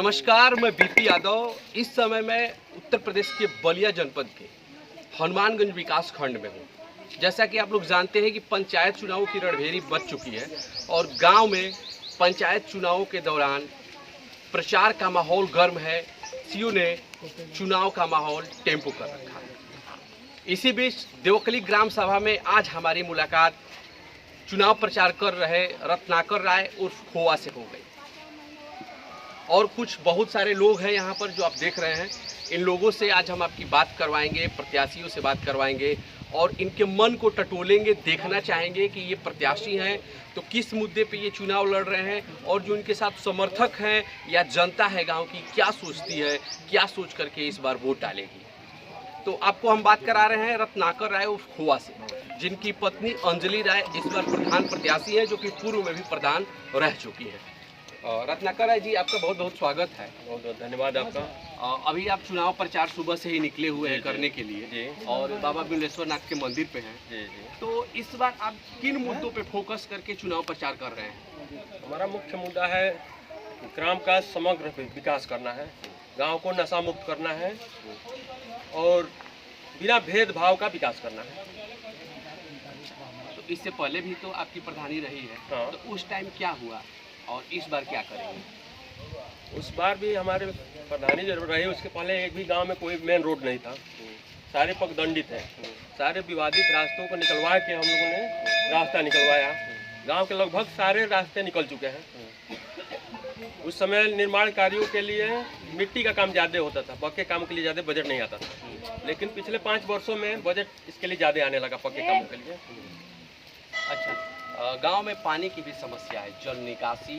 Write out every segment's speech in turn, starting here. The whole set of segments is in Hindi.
नमस्कार, मैं बीपी यादव। इस समय मैं उत्तर प्रदेश के बलिया जनपद के हनुमानगंज विकास खंड में हूँ। जैसा कि आप लोग जानते हैं कि पंचायत चुनावों की रणभेरी बज चुकी है और गांव में पंचायत चुनावों के दौरान प्रचार का माहौल गर्म है। सीयू ने चुनाव का माहौल टेम्पो कर रखा है। इसी बीच देवकली ग्राम सभा में आज हमारी मुलाकात चुनाव प्रचार कर रहे रत्नाकर राय उर्फ खोआ से हो गई और कुछ बहुत सारे लोग हैं यहाँ पर जो आप देख रहे हैं। इन लोगों से आज हम आपकी बात करवाएंगे, प्रत्याशियों से बात करवाएंगे और इनके मन को टटोलेंगे। देखना चाहेंगे कि ये प्रत्याशी हैं तो किस मुद्दे पे ये चुनाव लड़ रहे हैं और जो इनके साथ समर्थक हैं या जनता है गांव की क्या सोचती है, क्या सोच करके इस बार वोट डालेगी। तो आपको हम बात करा रहे हैं रत्नाकर राय उर्फ खोआ से, जिनकी पत्नी अंजलि राय इस बार प्रधान प्रत्याशी है, जो कि पूर्व में भी प्रधान रह चुकी है। रत्नाकर राय जी, आपका बहुत बहुत स्वागत है। बहुत बहुत धन्यवाद आपका। अभी आप चुनाव प्रचार सुबह से ही निकले हुए हैं करने के लिए जी। और बाबा बिमलेश्वर नाथ के मंदिर पे हैं। जी जी। तो इस बार आप किन मुद्दों पे फोकस करके चुनाव प्रचार कर रहे हैं? हमारा मुख्य मुद्दा है ग्राम का समग्र विकास करना है, गांव को नशा मुक्त करना है और बिना भेदभाव का विकास करना है। तो इससे पहले भी तो आपकी प्रधानी रही है। हाँ। तो उस टाइम क्या हुआ और इस बार क्या करेंगे? उस बार भी हमारे प्रधानी जरूर रही, उसके पहले एक भी गांव में कोई मेन रोड नहीं था। सारे पगदंडित हैं, सारे विवादित रास्तों को निकलवा के हम लोगों ने रास्ता निकलवाया। गांव के लगभग सारे रास्ते निकल चुके हैं। उस समय निर्माण कार्यों के लिए मिट्टी का काम ज़्यादा होता था, पक्के काम के लिए ज़्यादा बजट नहीं आता था। लेकिन पिछले 5 वर्षों में बजट इसके लिए ज़्यादा आने लगा, पक्के कामों के लिए। अच्छा, गांव में पानी की भी समस्या है, जल निकासी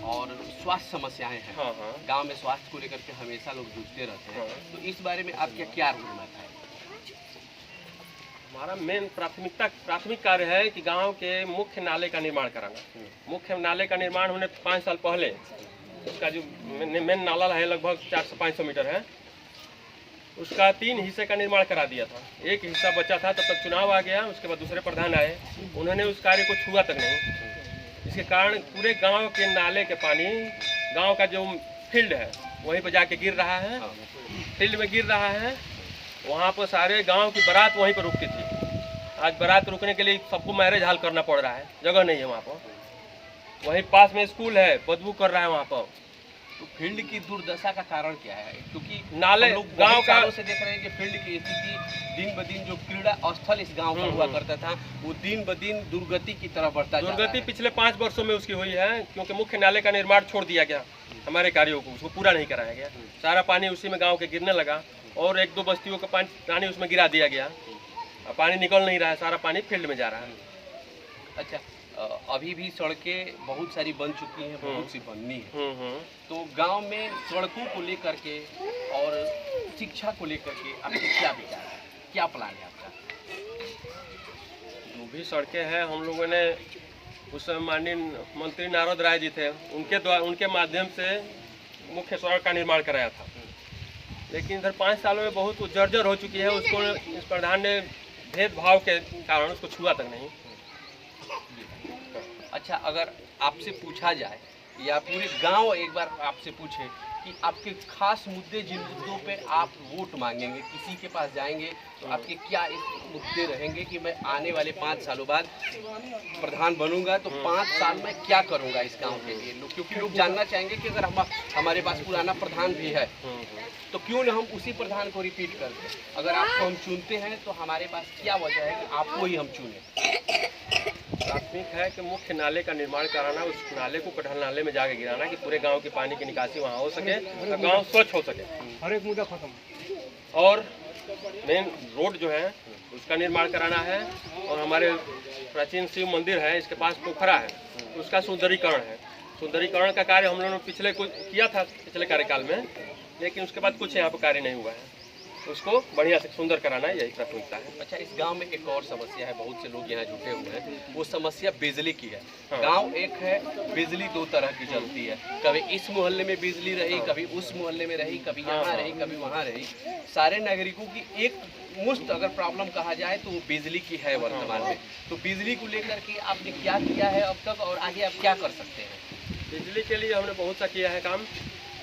और स्वास्थ्य समस्याएं हैं। हाँ हाँ। गांव में स्वास्थ्य को लेकर के हमेशा लोग जूझते रहते हैं। हाँ। तो इस बारे में आपका क्या रोडमैप है? हमारा मेन प्राथमिक कार्य है कि गांव के मुख्य नाले का निर्माण कराना। मुख्य नाले का निर्माण होने 5 साल पहले उसका जो मेन नाला है लगभग 400-500 मीटर है, उसका 3 हिस्से का निर्माण करा दिया था। एक हिस्सा बचा था, तब तक चुनाव आ गया। उसके बाद दूसरे प्रधान आए, उन्होंने उस कार्य को छुआ तक नहीं। इसके कारण पूरे गांव के नाले के पानी गांव का जो फील्ड है वहीं पर जाके गिर रहा है, फील्ड में गिर रहा है। वहाँ पर सारे गांव की बारात वहीं पर रुकती थी। आज बारात रुकने के लिए सबको मैरिज हाल करना पड़ रहा है, जगह नहीं है वहाँ पर। वहीं पास में स्कूल है, बदबू कर रहा है वहाँ पर। तो फील्ड की दुर्दशा का कारण क्या है? क्योंकि नाले गांव का से देख रहे हैं कि फील्ड की स्थिति दिन ब दिन, जो क्रीड़ा स्थल इस गांव का हुआ करता था, वो दिन ब दिन दुर्गति की तरफ बढ़ता जा रहा है। दुर्गति पिछले 5 वर्षों में उसकी हुई है, क्योंकि मुख्य नाले का निर्माण छोड़ दिया गया। हमारे कार्यों को उसको पूरा नहीं कराया गया। सारा पानी उसी में गाँव के गिरने लगा और 1-2 बस्तियों का पानी उसमें गिरा दिया गया। पानी निकल नहीं रहा है, सारा पानी फील्ड में जा रहा है। अच्छा, अभी भी सड़कें बहुत सारी बन चुकी हैं, बहुत सी बननी है। तो गांव में सड़कों को लेकर के और शिक्षा को लेकर के आपके क्या विचार है, क्या प्लान है आपका? जो भी सड़कें हैं, हम लोगों ने उस समय माननीय मंत्री नारद राय जी थे, उनके माध्यम से मुख्य सड़क का निर्माण कराया था। लेकिन इधर 5 सालों में बहुत जर्जर हो चुकी है। उसको इस प्रधान ने भेदभाव के कारण उसको छुआ तक नहीं। अच्छा, अगर आपसे पूछा जाए या पूरे गांव एक बार आपसे पूछे कि आपके खास मुद्दे, जिन मुद्दों पे आप वोट मांगेंगे, किसी के पास जाएंगे, तो आपके क्या इस मुद्दे रहेंगे कि मैं आने वाले 5 सालों बाद प्रधान बनूंगा तो 5 साल में क्या करूंगा इस गांव के लिए? क्योंकि लोग जानना चाहेंगे कि अगर हमारे पास पुराना प्रधान भी है तो क्यों न हम उसी प्रधान को रिपीट करते? अगर आपको हम चुनते हैं तो हमारे पास क्या वजह है कि आपको ही हम चुने? प्राथमिक है कि मुख्य नाले का निर्माण कराना, उस नाले को कटहल नाले में जाके गिराना कि पूरे गांव के पानी की निकासी वहां हो सके और गांव स्वच्छ हो सके। हर एक मुद्दा खत्म। और मेन रोड जो है उसका निर्माण कराना है। और हमारे प्राचीन शिव मंदिर है, इसके पास पोखरा है, उसका सुंदरीकरण है। सुंदरीकरण का कार्य हम लोगों ने पिछले कुछ किया था पिछले कार्यकाल में, लेकिन उसके बाद कुछ यहाँ पर कार्य नहीं हुआ है। उसको बढ़िया से सुंदर कराना, यही प्राथमिकता है। अच्छा, इस गांव में एक और समस्या है, बहुत से लोग यहाँ जुटे हुए हैं, वो समस्या बिजली की है। हाँ। गांव एक है, बिजली 2 तरह की चलती है। कभी इस मोहल्ले में बिजली रही, कभी उस मोहल्ले में रही, कभी यहाँ रही, कभी वहाँ रही। सारे नागरिकों की एक मुश्त अगर प्रॉब्लम कहा जाए तो वो बिजली की है वर्तमान में। तो बिजली को लेकर के आपने क्या किया है अब तक और आगे आप क्या कर सकते हैं? बिजली के लिए हमने बहुत सा किया है काम।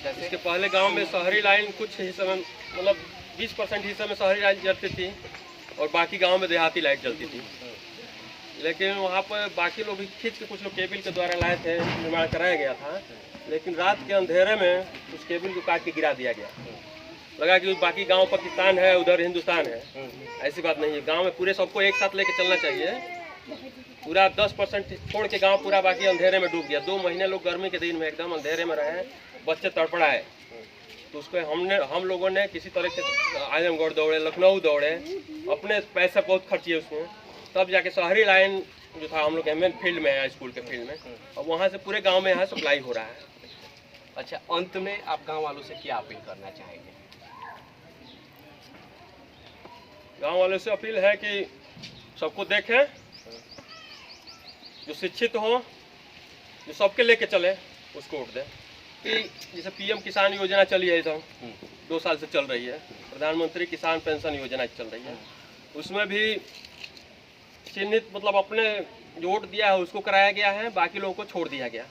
इसके पहले गांव में शहरी लाइन कुछ हिस्से में मतलब 20% हिस्से में शहरी लाइन जलती थी और बाकी गांव में देहाती लाइट जलती थी। लेकिन वहाँ पर बाकी लोग भी खींच के कुछ लोग केबल के द्वारा लाए थे, निर्माण कराया गया था। लेकिन रात के अंधेरे में उस केबल को काट के गिरा दिया गया। लगा कि बाकी गांव पाकिस्तान है, उधर हिंदुस्तान है। ऐसी बात नहीं है, गांव में पूरे सबको एक साथ लेके चलना चाहिए। पूरा 10% छोड़ के गांव पूरा बाकी अंधेरे में डूब गया। 2 महीने लोग गर्मी के दिन में एकदम अंधेरे में रहे, बच्चे तड़पड़ाए। तो उसको हम लोगों ने किसी तरह से आजमगढ़ दौड़े, लखनऊ दौड़े, अपने पैसे बहुत खर्चिए उसमें, तब जाके शहरी लाइन जो था हम लोग मेन फील्ड में है, स्कूल के फील्ड में, और वहाँ से पूरे गाँव में यहाँ सप्लाई हो रहा है। अच्छा, अंत में आप गाँव वालों से क्या अपील करना चाहेंगे? गांव वालों से अपील है कि सबको देखें, जो शिक्षित हो, जो सबके लेके चले, उसको वोट दें। कि जैसे पीएम किसान योजना चली है, इधर 2 साल से चल रही है, प्रधानमंत्री किसान पेंशन योजना चल रही है, उसमें भी चिन्हित मतलब अपने जो वोट दिया है उसको कराया गया है, बाकी लोगों को छोड़ दिया गया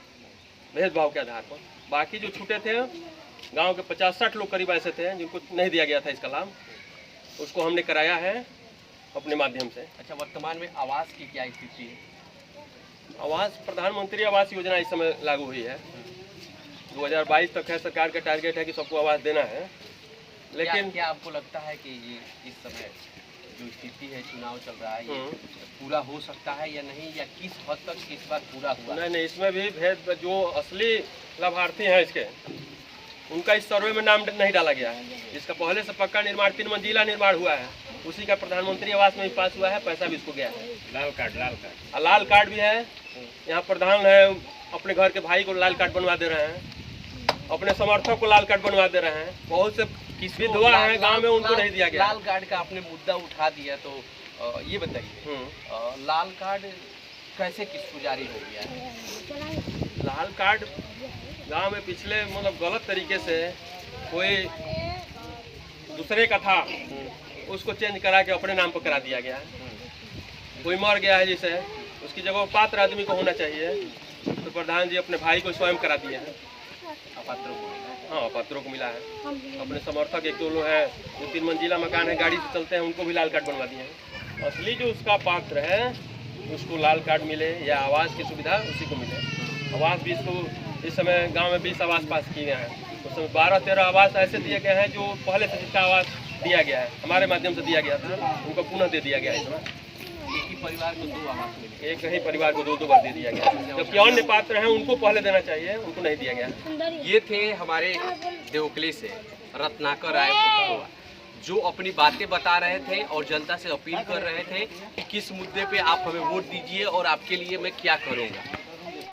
भेदभाव के आधार पर। बाकी जो छूटे थे गाँव के 50-60 लोग करीब ऐसे थे जिनको नहीं दिया गया था इसका लाभ, उसको हमने कराया है अपने माध्यम से। अच्छा, वर्तमान में आवास की क्या स्थिति है? आवास, प्रधानमंत्री आवास योजना इस समय लागू हुई है, 2022 तक है। सरकार का टारगेट है कि सबको आवास देना है। लेकिन क्या आपको लगता है कि ये इस समय जो स्थिति है, चुनाव चल रहा है, ये पूरा हो सकता है या नहीं, या किस हद तक इस बार पूरा हुआ? नहीं, इसमें भी भेद, जो असली लाभार्थी हैं इसके, उनका इस सर्वे में नाम नहीं डाला गया है। जिसका पहले से पक्का निर्माण 3 मंजिला निर्माण हुआ है, उसी का प्रधानमंत्री आवास में भी पास हुआ है, पैसा भी इसको गया है। लाल कार्ड भी है। यहाँ प्रधान है, अपने घर के भाई को लाल कार्ड बनवा दे रहे हैं, अपने समर्थक को लाल कार्ड बनवा दे रहे हैं। बहुत से विधवा हैं गांव में, उनको नहीं दिया गया। लाल कार्ड का आपने मुद्दा उठा दिया, तो ये बताइए, लाल कार्ड कैसे किसको जारी हो गया है? लाल कार्ड गांव में पिछले मतलब गलत तरीके से कोई दूसरे का था, उसको चेंज करा के अपने नाम पर करा दिया गया है। कोई मर गया है जिसे, उसकी जगह पात्र आदमी को होना चाहिए, तो प्रधान जी अपने भाई को स्वयं करा दिए हैं। अपात्रों को? हाँ, पात्रों को मिला है। अपने समर्थक 1-2 लोग हैं जो 3 मंजिला मकान है, गाड़ी से चलते हैं, उनको भी लाल कार्ड बनवा दिए हैं। असली जो उसका पात्र है उसको लाल कार्ड मिले या आवास की सुविधा उसी को मिले। आवास भी इसको इस समय गांव में 20 आवास पास किए गए हैं। उस समय 12-13 आवास ऐसे दिए गए हैं जो पहले से जिसका आवास दिया गया है, हमारे माध्यम से दिया गया था, उनको पुनः दे दिया गया है। इस समय एक ही परिवार को 2 आवास मिले, एक ही परिवार को 2-2 बार दे दिया गया, जबकि अन्य पात्र हैं उनको पहले देना चाहिए, उनको नहीं दिया गया। ये थे हमारे देवकली से रत्नाकर राय पुटकुआ, जो अपनी बातें बता रहे थे और जनता से अपील कर रहे थे कि किस मुद्दे पे आप हमें वोट दीजिए और आपके लिए मैं क्या करूँगा।